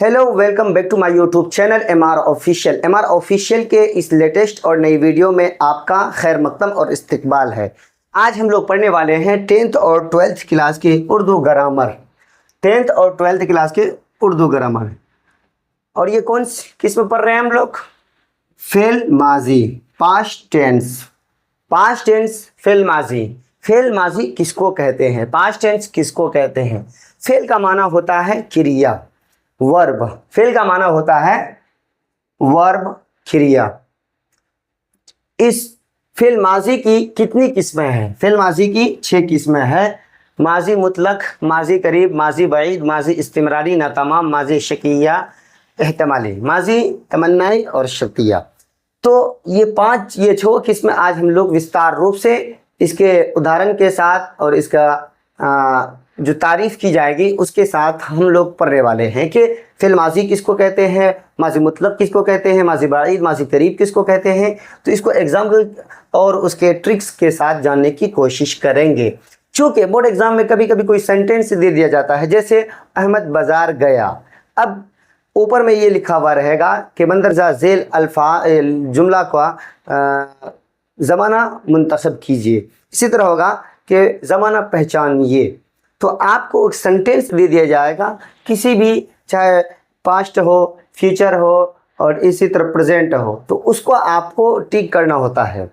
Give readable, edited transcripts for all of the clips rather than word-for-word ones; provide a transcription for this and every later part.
Hello, welcome back to my YouTube channel MR official. MR official के इस latest और नई वीडियो में आपका खैर मकदम और इस्तकबाल है। आज हम लोग पढ़ने वाले हैं 10th और 12th क्लास की उर्दू ग्रामर। 10th और 12th क्लास के उर्दू ग्रामर। और ये कौन किस में पढ़ रहे हैं हम लोग? फेल माजी, पास्ट टेंस। पास्ट टेंस फेल माजी। फेल माजी किसको कहते हैं? पास्ट टेंस किसको कहते हैं? फेल का माना होता है क्रिया, वर्ब। फेल का माना होता है वर्ब, क्रिया। इस फेल माजी की कितनी किस्में हैं? फेल माजी की 6 किस्में हैं। माजी मुतलक, माजी करीब, माजी बईद, माजी इस्तिमरारी, नातमाम, माजी शकिया, एहतमाली, माजी तमन्नाई और शर्तिया। तो ये 6 किस्में आज हम लोग विस्तार रूप से इसके उदाहरण के साथ और इसका जो तारीफ की जाएगी उसके साथ हम लोग पढ़ने वाले हैं कि फेल माजी किसको कहते हैं, माजी मुतलक किसको कहते हैं, माजी बाइद, माजी करीब किसको कहते हैं। तो इसको एग्जाम्पल और उसके ट्रिक्स के साथ जानने की कोशिश करेंगे। चूँकि बोर्ड एग्जाम में कभी कभी कोई सेंटेंस दे दिया जाता है, जैसे अहमद बाज़ार गया। अब ऊपर में ये लिखा हुआ रहेगा कि मंदरजा झेल अल्फा जुमला का ज़माना मुंतखब कीजिए। इसी तरह होगा कि ज़माना पहचानिए। तो आपको एक सेंटेंस दे दिया जाएगा, किसी भी, चाहे पास्ट हो, फ्यूचर हो और इसी तरह प्रेजेंट हो, तो उसको आपको टिक करना होता है।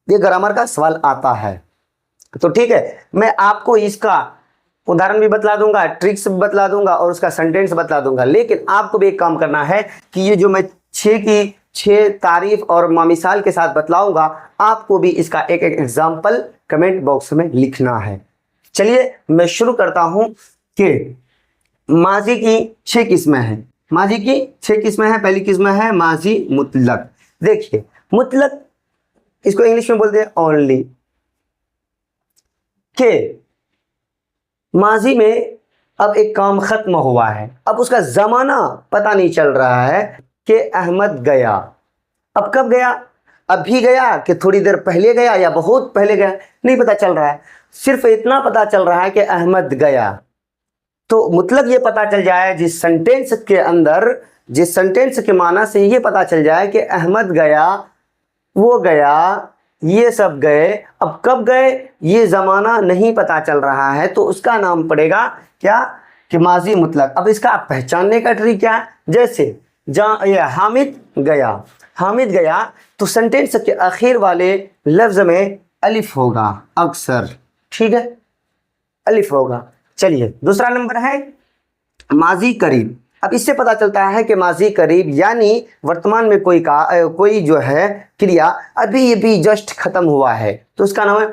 ये ग्रामर का सवाल आता है। तो ठीक है, मैं आपको इसका उदाहरण भी बतला दूंगा, ट्रिक्स भी बतला दूंगा और उसका सेंटेंस बतला दूंगा। लेकिन आपको भी एक काम करना है कि ये जो मैं 6 तारीफ और मामिसाल के साथ बतलाऊंगा, आपको भी इसका एक एग्जाम्पल कमेंट बॉक्स में लिखना है। चलिए मैं शुरू करता हूं कि माजी की 6 किस्में हैं। माजी की 6 किस्में हैं। पहली किस्म है माजी मुतलक। देखिए, मुतलक इसको इंग्लिश में बोलते हैं ओनली। के माजी में अब एक काम खत्म हुआ है, अब उसका जमाना पता नहीं चल रहा है कि अहमद गया। अब कब गया? अभी गया कि थोड़ी देर पहले गया या बहुत पहले गया, नहीं पता चल रहा है। सिर्फ इतना पता चल रहा है कि अहमद गया। तो मुतलक ये पता चल जाए जिस सेंटेंस के अंदर, जिस सेंटेंस के माना से ये पता चल जाए कि अहमद गया, वो गया, ये सब गए। अब कब गए ये ज़माना नहीं पता चल रहा है, तो उसका नाम पड़ेगा क्या? कि माजी मुतलक। अब इसका पहचानने का ट्रिक क्या है? जैसे जहाँ ये हामिद गया, हामिद गया, तो सेंटेंस के आखिर वाले लफ्ज़ में अलिफ होगा अक्सर। ठीक है, अलिफ होगा। चलिए, दूसरा नंबर है माजी करीब। अब इससे पता चलता है कि माजी करीब यानी वर्तमान में कोई जो है क्रिया अभी भी जस्ट खत्म हुआ है, तो उसका नाम है,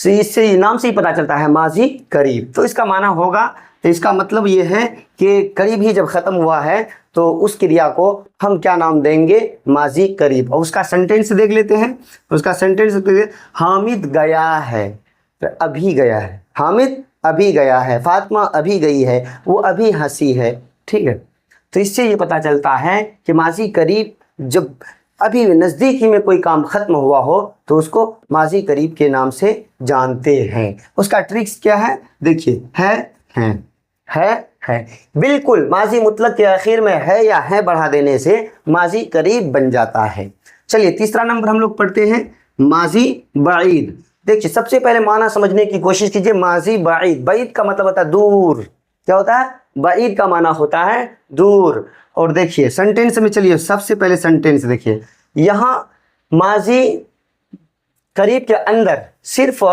इससे नाम से ही पता चलता है माजी करीब। तो इसका माना होगा, तो इसका मतलब ये है कि करीब ही जब ख़त्म हुआ है तो उस क्रिया को हम क्या नाम देंगे? माजी करीब। और उसका सेंटेंस देख लेते हैं। उसका सेंटेंस हामिद गया है, तो अभी गया है। हामिद अभी गया है, फातिमा अभी गई है, वो अभी हंसी है। ठीक है, तो इससे ये पता चलता है कि माजी करीब जब अभी नज़दीकी में कोई काम ख़त्म हुआ हो तो उसको माजी करीब के नाम से जानते हैं। उसका ट्रिक्स क्या है? देखिए, है बिल्कुल माजी मुतलक के आखिर में है या है बढ़ा देने से माजी करीब बन जाता है। चलिए, तीसरा नंबर हम लोग पढ़ते हैं माजी बाइद। देखिए, सबसे पहले माना समझने की कोशिश कीजिए। माजी बाइद, बाइद का मतलब होता है दूर। क्या होता है? बाइद का माना होता है दूर। और देखिए सेंटेंस में, चलिए सबसे पहले सेंटेंस देखिए, यहाँ माजी करीब के अंदर सिर्फ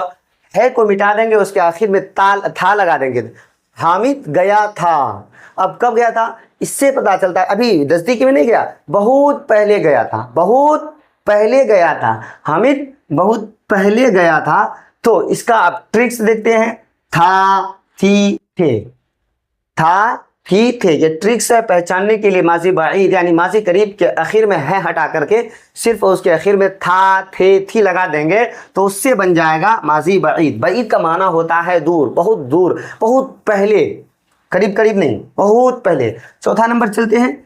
है को मिटा देंगे, उसके आखिर में था लगा देंगे। हामिद गया था। अब कब गया था? इससे पता चलता है अभी नज़दीकी में नहीं गया, बहुत पहले गया था, बहुत पहले गया था। हामिद बहुत पहले गया था। तो इसका आप ट्रिक्स देखते हैं। था, थी, थे, था, थी, थे, ये ट्रिक्स है पहचानने के लिए माजी बाइद यानी माजी करीब के आखिर में है हटा करके सिर्फ उसके आखिर में था, थे, थी लगा देंगे, तो उससे बन जाएगा माजी बाइद। बाइद का माना होता है दूर, बहुत पहले, करीब करीब नहीं, बहुत पहले। चौथा नंबर चलते हैं।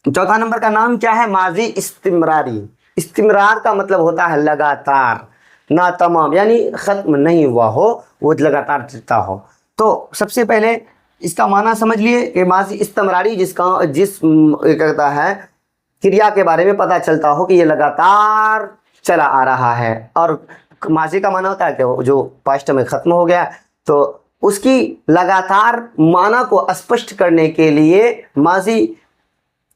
चौथा नंबर का नाम क्या है? माजी इस्तिमरारी। इस्तिमरार का मतलब होता है लगातार, ना तमाम यानी ख़त्म नहीं हुआ हो, वो लगातार चलता हो। तो सबसे पहले इसका माना समझ लिए कि माजी इस्तिमरारी जिस कहता है क्रिया के बारे में पता चलता हो कि ये लगातार चला आ रहा है। और माजी का माना होता है कि जो पास्ट में ख़त्म हो गया, तो उसकी लगातार माना को स्पष्ट करने के लिए माजी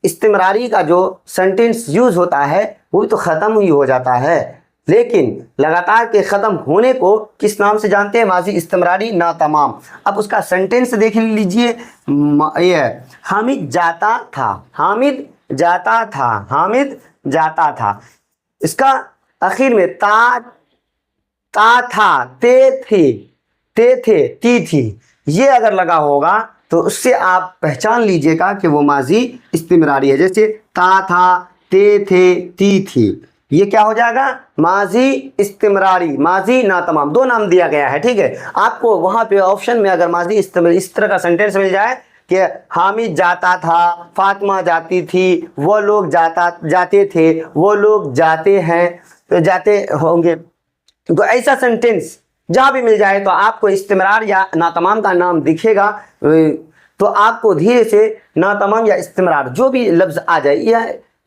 इस्तिमरारी का जो सेंटेंस यूज़ होता है वो भी तो ख़त्म ही हो जाता है, लेकिन लगातार के ख़त्म होने को किस नाम से जानते हैं? माजी इस्तिमरारी ना तमाम। अब उसका सेंटेंस देख लीजिए, ये हामिद जाता था, हामिद जाता था, हामिद जाता था। इसका आखिर में ता था, ते थे, ती थी, ये अगर लगा होगा तो उससे आप पहचान लीजिएगा कि वो माजी इस्तिमरारी है। जैसे ता था, ते थे, ती थी, ये क्या हो जाएगा? माजी इस्तिमरारी, माजी ना तमाम, दो नाम दिया गया है। ठीक है, आपको वहाँ पे ऑप्शन में अगर माजी इस तरह का सेंटेंस मिल जाए कि हामिद जाता था, फातिमा जाती थी, वो लोग जाते थे, वो लोग जाते हैं, तो जाते होंगे, तो ऐसा सेंटेंस जहाँ भी मिल जाए तो आपको इस्तिमरार या नातमाम का नाम दिखेगा, तो आपको धीरे से नातमाम या इस्तिमरार जो भी लफ्ज़ आ जाए,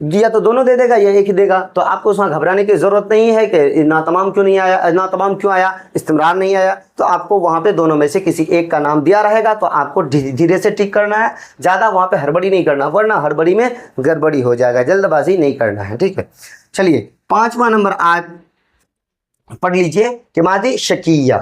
या तो दोनों दे देगा या एक ही देगा, तो आपको उसमें घबराने की ज़रूरत नहीं है कि नातमाम क्यों नहीं आया, नातमाम क्यों आया, इस्तिमरार नहीं आया। तो आपको वहाँ पे दोनों में से किसी एक का नाम दिया रहेगा, तो आपको धीरे से टिक करना है, ज़्यादा वहाँ पे हड़बड़ी नहीं करना, वरना हड़बड़ी में गड़बड़ी हो जाएगा, जल्दबाजी नहीं करना है। ठीक है, चलिए 5वां नंबर आज पढ़ लीजिए कि मादी शकिया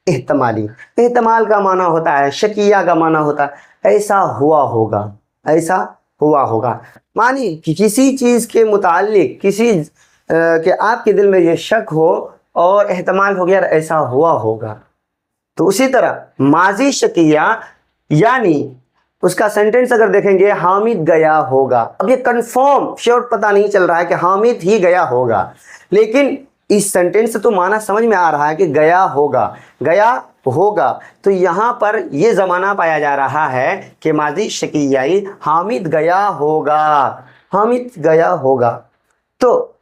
एहतमाली। एहतमाल का माना होता है, शकिया का माना होता है ऐसा हुआ होगा, ऐसा हुआ होगा। मानी कि किसी चीज़ के मुताल्लिक किसी के आपके दिल में ये शक हो और एहतमाल हो गया ऐसा हुआ होगा, तो उसी तरह माजी शकिया यानी उसका सेंटेंस अगर देखेंगे हामिद गया होगा। अब ये कंफर्म श्योर पता नहीं चल रहा है कि हामिद ही गया होगा, लेकिन इस सेंटेंस से तो माना समझ में आ रहा है कि गया होगा, गया होगा। तो यहाँ पर ये ज़माना पाया जा रहा है कि माजी शकियाई हामिद गया होगा, हामिद गया होगा। तो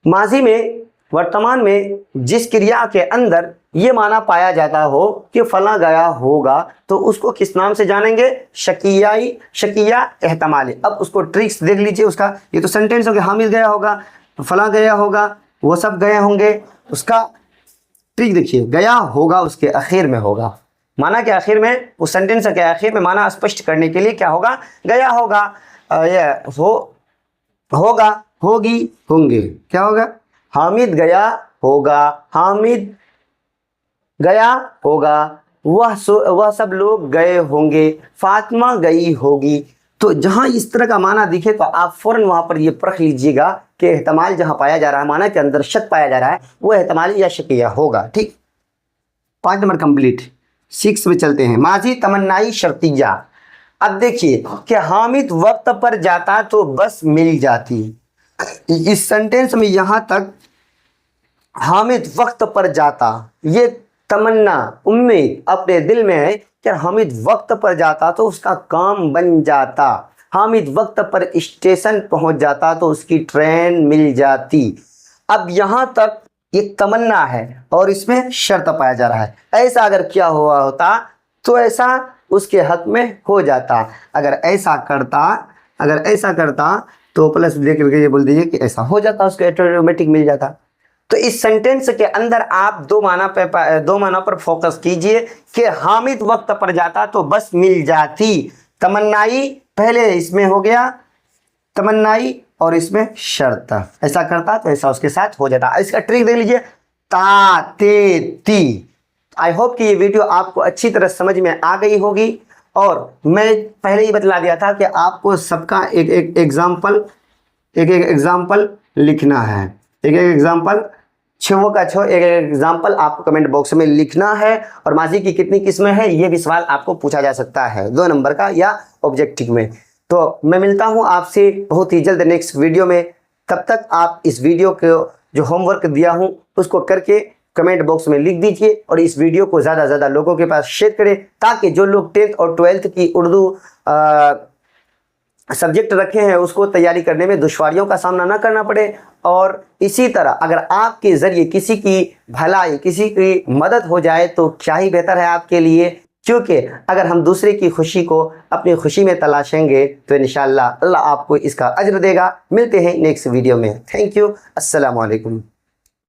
माजी में वर्तमान में जिस क्रिया के अंदर ये माना पाया जाता हो कि फला गया होगा, तो उसको किस नाम से जानेंगे? शकियाई, शकिया एहतमाली। अब उसको ट्रिक्स देख लीजिए उसका, ये तो सेंटेंस हो गया हामिद गया होगा, फला गया होगा, वो सब गए होंगे। उसका ट्रिक देखिए, गया होगा उसके आखिर में होगा, माना के आखिर में, उस सेंटेंस के आखिर में माना स्पष्ट करने के लिए क्या होगा? गया होगा, होगा, होगी, होंगे, क्या होगा? हामिद गया होगा, हामिद गया होगा, वह सब लोग गए होंगे, फातिमा गई होगी। तो जहाँ इस तरह का माना दिखे तो आप फ़ौरन वहाँ पर ये परख लीजिएगा कि एहतमाल जहाँ पाया जा रहा है, माना के अंदर शक पाया जा रहा है, वो एहतमाली या शकिया होगा। ठीक, 5 नंबर कंप्लीट। 6 में चलते हैं, माजी तमन्नाई शर्तिया। अब देखिए कि हामिद वक्त पर जाता तो बस मिल जाती। इस सेंटेंस में यहाँ तक हामिद वक्त पर जाता, ये तमन्ना उम्मीद अपने दिल में है कि हामिद वक्त पर जाता तो उसका काम बन जाता, हामिद वक्त पर स्टेशन पहुंच जाता तो उसकी ट्रेन मिल जाती। अब यहाँ तक ये तमन्ना है और इसमें शर्त पाया जा रहा है, ऐसा अगर क्या हुआ होता तो ऐसा उसके हक में हो जाता, अगर ऐसा करता तो प्लस देख करके ये बोल दीजिए कि ऐसा हो जाता, उसको ऑटोमेटिक मिल जाता। तो इस सेंटेंस के अंदर आप दो माना पर फोकस कीजिए कि हामिद वक्त पर जाता तो बस मिल जाती। तमन्नाई पहले इसमें हो गया, तमन्नाई, और इसमें शर्त, ऐसा करता तो ऐसा उसके साथ हो जाता। इसका ट्रिक देख लीजिए, ता, ते, ती। आई होप कि ये वीडियो आपको अच्छी तरह समझ में आ गई होगी, और मैं पहले ही बतला दिया था कि आपको सबका एक एग्जाम्पल लिखना है, एक एग्जाम्पल, एक एग्जाम्पल आपको कमेंट बॉक्स में लिखना है। और माजी की कितनी किस्में हैं ये भी सवाल आपको पूछा जा सकता है 2 नंबर का या ऑब्जेक्टिव में। तो मैं मिलता हूं आपसे बहुत ही जल्द नेक्स्ट वीडियो में। तब तक आप इस वीडियो को जो होमवर्क दिया हूं उसको करके कमेंट बॉक्स में लिख दीजिए, और इस वीडियो को ज़्यादा से ज़्यादा लोगों के पास शेयर करें, ताकि जो लोग 10th और 12th की उर्दू सब्जेक्ट रखे हैं उसको तैयारी करने में दुश्वारियों का सामना ना करना पड़े। और इसी तरह अगर आपके ज़रिए किसी की भलाई, किसी की मदद हो जाए तो क्या ही बेहतर है आपके लिए। क्योंकि अगर हम दूसरे की खुशी को अपनी खुशी में तलाशेंगे तो इंशाअल्लाह अल्लाह आपको इसका अज्र देगा। मिलते हैं नेक्स्ट वीडियो में। Thank you. अस्सलाम वालेकुम।